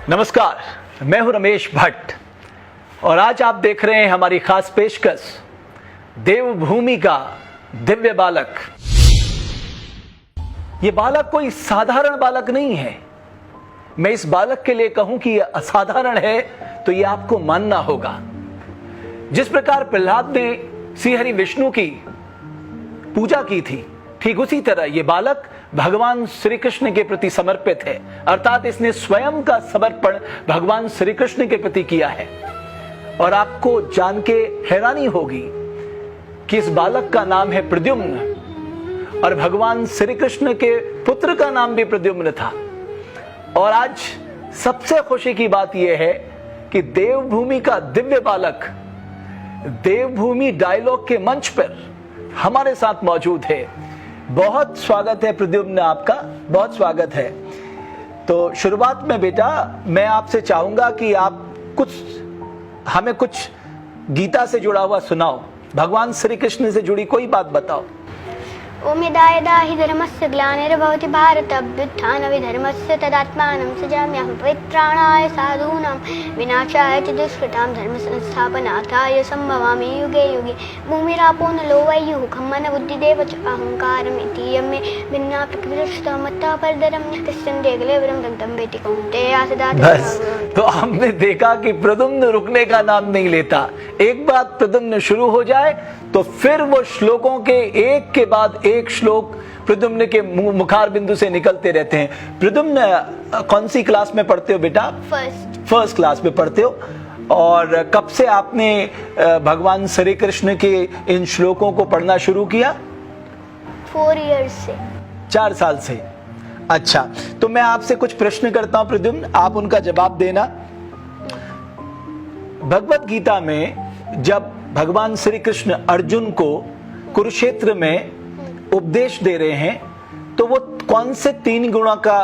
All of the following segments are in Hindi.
नमस्कार, मैं हूं रमेश भट्ट और आज आप देख रहे हैं हमारी खास पेशकश देवभूमि का दिव्य बालक। यह बालक कोई साधारण बालक नहीं है। मैं इस बालक के लिए कहूं कि यह असाधारण है तो यह आपको मानना होगा। जिस प्रकार प्रहलाद ने श्री हरि विष्णु की पूजा की थी, ठीक उसी तरह यह बालक भगवान श्री कृष्ण के प्रति समर्पित है, अर्थात इसने स्वयं का समर्पण भगवान श्री कृष्ण के प्रति किया है। और आपको जान के हैरानी होगी कि इस बालक का नाम है प्रद्युम्न और भगवान श्री कृष्ण के पुत्र का नाम भी प्रद्युम्न था। और आज सबसे खुशी की बात यह है कि देवभूमि का दिव्य बालक देवभूमि डायलॉग के मंच पर हमारे साथ मौजूद है। बहुत स्वागत है प्रद्युम्न, आपका बहुत स्वागत है। तो शुरुआत में बेटा मैं आपसे चाहूंगा कि आप हमें कुछ गीता से जुड़ा हुआ सुनाओ, भगवान श्री कृष्ण से जुड़ी कोई बात बताओ। ओम यदा यदा हि धर्मस्य ग्लानिर्भवति भारत अभ्युत्थानविधर्मस्य तदात्मानं सृजाम्यहं पवित्राणाय साधूनां विनाशाय च दुष्कृतां धर्मसंस्थापनार्थाय सम्भवामि युगे युगे। भूमिरापो नलो वैयुः खम्मन बुद्धिदेव च अहङ्कारमिति यमे भिन्ना प्रकृतिस्तः मत्तः परदरं तिष्ठन्ते कलेवरं दन्तं वेति कौन्तेय सदा। बस तो हमने देखा कि प्रद्युम्न रुकने का नाम नहीं लेता। एक बात प्रद्युम्न शुरू हो जाए तो फिर वो श्लोकों के एक के बाद एक श्लोक प्रद्युम्न के मुखार बिंदु से निकलते रहते हैं। प्रद्युम्न कौन सी क्लास में पढ़ते हो बेटा? फर्स्ट क्लास में पढ़ते हो। और कब से आपने भगवान श्री कृष्ण के इन श्लोकों को पढ़ना शुरू किया? 4 इयर्स से। 4 साल से। अच्छा, तो मैं आपसे कुछ प्रश्न करता हूं प्रद्युम्न, आप उनका जवाब देना। भगवत गीता में जब भगवान श्री कृष्ण अर्जुन को कुरुक्षेत्र में उपदेश दे रहे हैं तो वो कौन से 3 गुणों का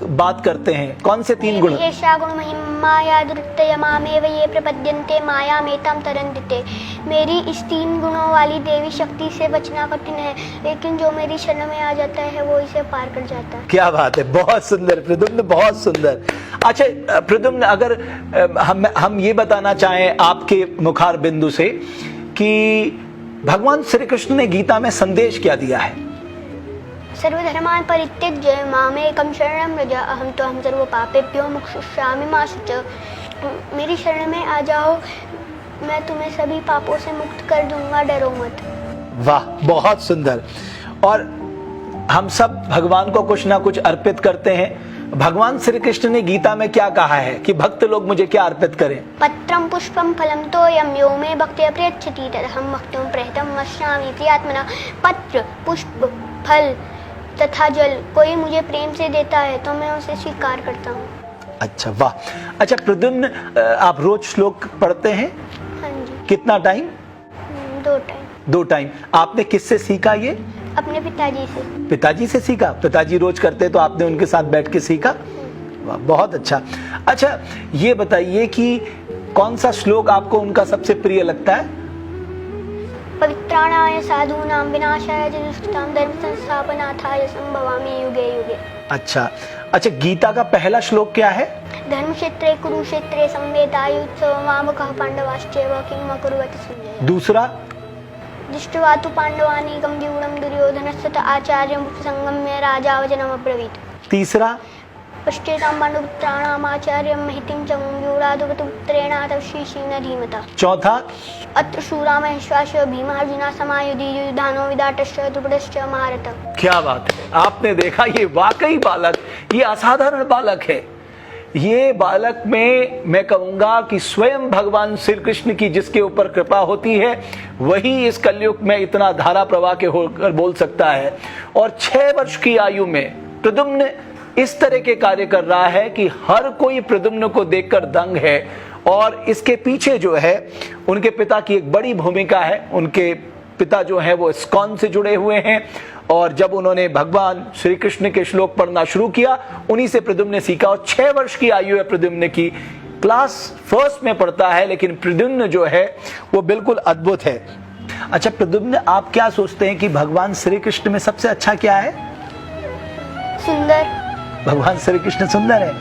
बात करते हैं? कौन से 3 गुण? एषा गुण महिमा दुर्तय मामेव ये प्रपद्यन्ते मायामेतां तरन्ति ते। मेरी इस 3 गुणों वाली देवी शक्ति से बचना कठिन है, लेकिन जो मेरी शरण में आ जाता है वो इसे पार कर जाता है। क्या बात है, बहुत सुंदर प्रद्युम्न, बहुत सुंदर। अच्छा प्रद्युम्न, अगर हम ये बताना चाहें आपके मुखार बिंदु से कि भगवान श्री कृष्ण ने गीता में संदेश क्या दिया है? सर्वधर्मान् परित्यज्य मामेकं शरणं व्रज अहं त्वं सर्वपापेभ्यो मोक्षयिष्यामि मा शुचः। मेरी शरण में आ जाओ, मैं तुम्हें सभी पापों से मुक्त कर दूंगा, डरो मत। वाह, बहुत सुंदर। और हम सब भगवान को कुछ ना कुछ अर्पित करते हैं। भगवान श्री कृष्ण ने गीता में क्या कहा है कि भक्त लोग मुझे क्या अर्पित करें? पत्रं पुष्पं फलं तोयं यो मे भक्त्या प्रयच्छति तदहं भक्तुं प्रयतं वक्ष्यामि इति आत्मना। पत्र, पुष्प, फल तथा जल कोई मुझे प्रेम से देता है तो मैं उसे स्वीकार करता हूँ। अच्छा, वाह। अच्छा प्रद्युम्न, आप रोज श्लोक पढ़ते हैं? हाँ जी। कितना टाइम? 2 टाइम। आपने किससे सीखा ये? अपने पिताजी से। पिताजी से सीखा? पिताजी रोज करते तो आपने उनके साथ बैठ के सीखा? वाह, बहुत अच्छा। अच्छा ये बताइए कि कौन सा श्लोक आपको उनका सबसे प्रिय लगता है? पवित्राणाय साधूनां विनाशाय च दुष्कृतां धर्मसंस्थापनार्थाय सम्भवामि युगे युगे। अच्छा, गीता का पहला श्लोक क्या है? धर्मक्षेत्रे कुरुक्षेत्रे संवेदायुत्सव मामकः पांडवाश्चैव किम् अकुर्वत संजय। दूसरा? दृष्ट्वा तु पाण्डवानीकं व्यूढं दुर्योधनस्य आचार्यं उपसंगम्य राजा वचनम् अब्रवीत्। तीसरा? पश्येतां पाण्डुपुत्राणाम् आचार्यं महितिं च व्यूढादुपपुत्रेण तवशीशीन धीमता। चौथा? अत्र शूरा महेश्वास भीमार्जुना समायुधि युधानो विदाटश्च द्रुपदश्च महारथः। क्या बात है, आपने देखा ये वाकई बालक, ये असाधारण बालक है। ये बालक में मैं कहूंगा कि स्वयं भगवान श्री कृष्ण की जिसके ऊपर कृपा होती है वही इस कलयुग में इतना धारा प्रवाह के होकर बोल सकता है। और 6 वर्ष की आयु में प्रद्युम्न इस तरह के कार्य कर रहा है कि हर कोई प्रद्युम्न को देखकर दंग है। और इसके पीछे जो है उनके पिता की एक बड़ी भूमिका है। उनके पिता जो है वो इस्कॉन से जुड़े हुए हैं और जब उन्होंने भगवान श्री कृष्ण के श्लोक पढ़ना शुरू किया उन्हीं से प्रद्युम्न ने सीखा। और 6 वर्ष की आयु है प्रद्युम्न की, क्लास 1 में पढ़ता है, लेकिन प्रद्युम्न जो है वो बिल्कुल अद्भुत है। अच्छा प्रद्युम्न, आप क्या सोचते हैं कि भगवान श्री कृष्ण में सबसे अच्छा क्या है? सुंदर। भगवान श्री कृष्ण सुंदर है।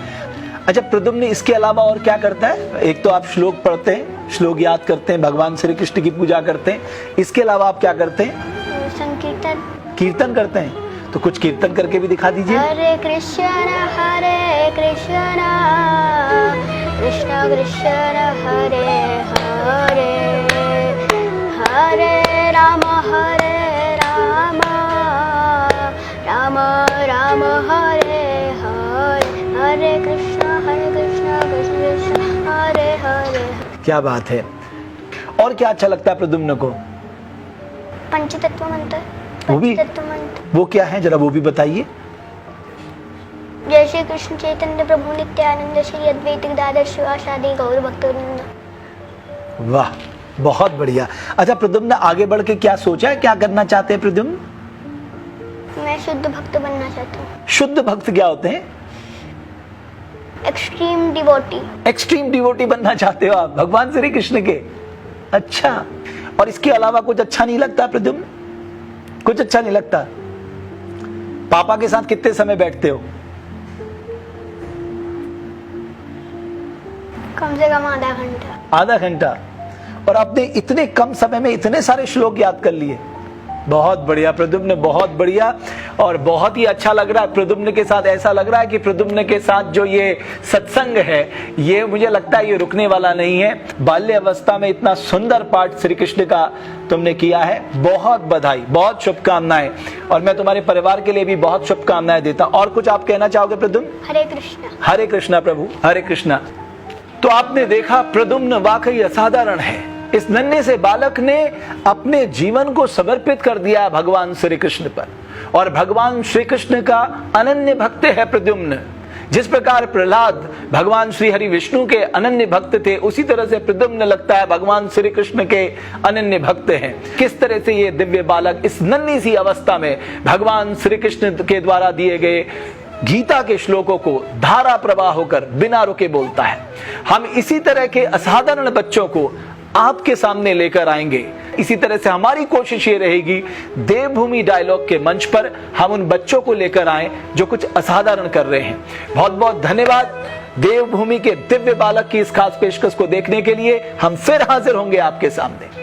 अच्छा प्रद्युम्न इसके अलावा और क्या करता है? एक तो आप श्लोक पढ़ते हैं, श्लोक याद करते हैं, भगवान श्री कृष्ण की पूजा करते हैं, इसके अलावा आप क्या करते हैं? संकीर्तन। कीर्तन करते हैं, तो कुछ कीर्तन करके भी दिखा दीजिए। हरे कृष्ण कृष्ण कृष्ण हरे हरे, हरे राम राम राम हरे हरे, हरे कृष्ण कृष्ण कृष्ण हरे हरे। क्या बात है। और क्या अच्छा लगता है प्रद्युम्न को? पंचतत्व मंत्र। वो भी? पंचतत्व मंत्र वो क्या है, जरा वो भी बताइए। जय श्री कृष्ण चैतन्य प्रभु नित्यानंद श्री अद्वैत गदाधर शिवासादि गौर भक्तवृंद। वाह, बहुत बढ़िया। अच्छा प्रद्युम्न आगे बढ़ के क्या सोचा है, क्या करना चाहते हैं प्रद्युम्न? मैं शुद्ध भक्त बनना चाहता हूँ। शुद्ध भक्त क्या होते हैं? Extreme devotee. एक्सट्रीम डिवोटी बनना चाहते हो आप भगवान श्री कृष्ण के? अच्छा, और इसके अलावा कुछ अच्छा नहीं लगता प्रद्युम्न? कुछ अच्छा नहीं लगता? पापा के साथ कितने समय बैठते हो? कम से कम आधा घंटा। आधा घंटा। और आपने इतने कम समय में इतने सारे श्लोक याद कर लिए। बहुत बढ़िया प्रद्युम्न, बहुत बढ़िया। और बहुत ही अच्छा लग रहा है प्रद्युम्न के साथ। ऐसा लग रहा है कि प्रद्युम्न के साथ जो ये सत्संग है, ये मुझे लगता है ये रुकने वाला नहीं है। बाल्य अवस्था में इतना सुंदर पाठ श्री कृष्ण का तुमने किया है। बहुत बधाई, बहुत शुभकामनाएं, और मैं तुम्हारे परिवार के लिए भी बहुत शुभकामनाएं देता हूं। और कुछ आप कहना चाहोगे प्रद्युम्न? हरे कृष्ण। हरे कृष्णा प्रभु, हरे कृष्णा। तो आपने देखा प्रद्युम्न वाकई असाधारण है। इस नन्हे से बालक ने अपने जीवन को समर्पित कर दिया भगवान श्री कृष्ण पर, और भगवान श्री कृष्ण का अनन्य भक्त है प्रद्युम्न। जिस प्रकार प्रहलाद भगवान श्री हरि विष्णु के अनन्य भक्त थे, उसी तरह से प्रद्युम्न लगता है भगवान श्री कृष्ण के अनन्य भक्त हैं। किस तरह से ये दिव्य बालक इस नन्ही सी अवस्था में भगवान श्री कृष्ण के द्वारा दिए गए गीता के श्लोकों को धारा प्रवाह होकर बिना रुके बोलता है। हम इसी तरह के असाधारण बच्चों को आपके सामने लेकर आएंगे। इसी तरह से हमारी कोशिश ये रहेगी, देवभूमि डायलॉग के मंच पर हम उन बच्चों को लेकर आएं जो कुछ असाधारण कर रहे हैं। बहुत बहुत धन्यवाद। देवभूमि के दिव्य बालक की इस खास पेशकश को देखने के लिए हम फिर हाजिर होंगे आपके सामने।